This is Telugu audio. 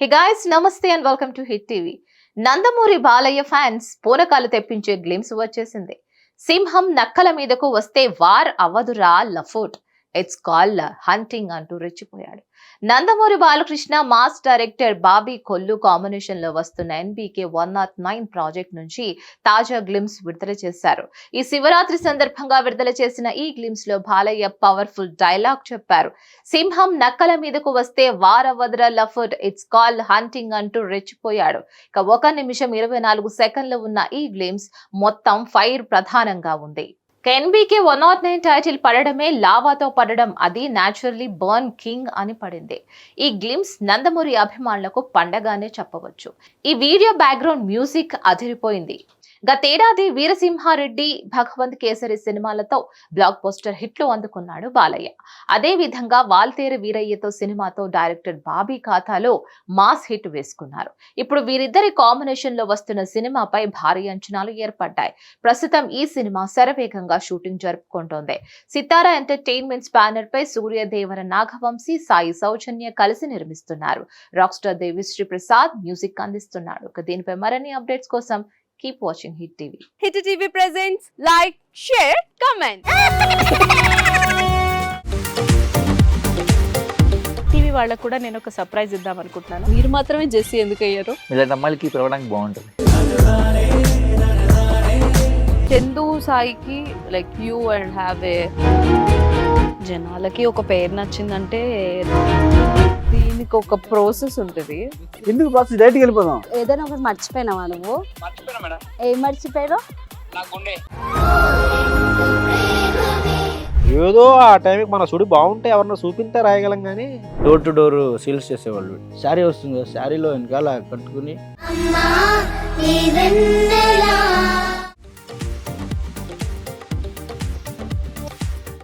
Hey guys, namaste and welcome to Hit TV. Nandamuri Balayya fans పూనకాలు తెప్పించే గ్లిమ్స్ వచ్చేసింది. సింహం నక్కల మీదకు వస్తే వార్ అవ్వదురా లఫోట్, ఇట్స్ కాల్ హంటింగ్ అంటూ రెచ్చిపోయాడు. Nandamuri Balakrishna mass director Bobby Kollu combination లో వస్తున్న NBK 109 ప్రాజెక్ట్ నుంచి తాజా గ్లిమ్స్ విడుదల చేశారు. ఈ శివరాత్రి సందర్భంగా విడుదల చేసిన ఈ గ్లిమ్స్ లో బాలయ్య పవర్ఫుల్ డైలాగ్ చెప్పారు. సింహం నక్కల మీదకు వస్తే వారవదర లఫర్డ్, ఇట్స్ కాల్ హంటింగ్ అంటూ రెచ్చిపోయాడు. ఇక 1 నిమిషం 24 సెకండ్లు ఉన్న ఈ గ్లిమ్స్ మొత్తం ఫైర్ ప్రధానంగా ఉంది. NBK 109 టైటిల్ పడడమే లావాతో పడడం, అది న్యాచురల్లీ బర్న్ కింగ్ అని పడింది. ఈ గ్లిమ్స్ నందమూరి అభిమానులకు పండగానే చెప్పవచ్చు. ఈ వీడియో బ్యాక్గ్రౌండ్ మ్యూజిక్ అదిరిపోయింది. గతేడాది వీరసింహారెడ్డి, భగవంత్ కేసరి సినిమాలతో బ్లాక్ బస్టర్ హిట్లు అందుకున్నాడు బాలయ్య. అదే విధంగా వాల్తేరు వీరయ్యతో సినిమాతో డైరెక్టర్ బాబీ ఖాతాలో మాస్ హిట్ వేసుకున్నారు. ఇప్పుడు వీరిద్దరి కాంబినేషన్ లో వస్తున్న సినిమాపై భారీ అంచనాలు ఏర్పడ్డాయి. ప్రస్తుతం ఈ సినిమా శరవేగంగా షూటింగ్ జరుపుకుంటోంది. సితారా ఎంటర్టైన్మెంట్స్ బ్యానర్ పై సూర్యదేవర నాగవంశీ, సాయి సౌజన్య కలిసి నిర్మిస్తున్నారు. Rock star Devi Sri Prasad music అందిస్తున్నాడు. దీనిపై మరిన్ని అప్డేట్స్ కోసం keep watching Hit TV. Hit TV presents like, share, comment. TV వాళ్ళకు కూడా నేను ఒక సర్ప్రైజ్ ఇద్దాం అనుకుంటున్నాను. మీరు మాత్రమే జెస్సీ ఎందుకు అయ్యారు? ఇలాంటి అమ్మాయిలకి పిలవడానికి బాగుంటుంది. చందు సాయికి like you and have a జనాలకి ఒక పేరు నచ్చిందంటే దీనికి ఒక ప్రాసెస్ ఉంటుంది. ఎందుకు ప్రాసెస్ డైరెక్ట్కి వెళ్ళిపోదాం. ఏదైనా ఒకటి మర్చిపోయినావా నువ్వు? ఏం మర్చిపోయావు? ఏదో ఆ టైంకి మన సుడి బాగుంటే ఎవరన్నా చూపిస్తే రాయగలం కానీ డోర్ టు డోర్ సేల్స్ చేసేవాళ్ళు. శారీ వస్తుంది, శారీలో వెనకాల కట్టుకుని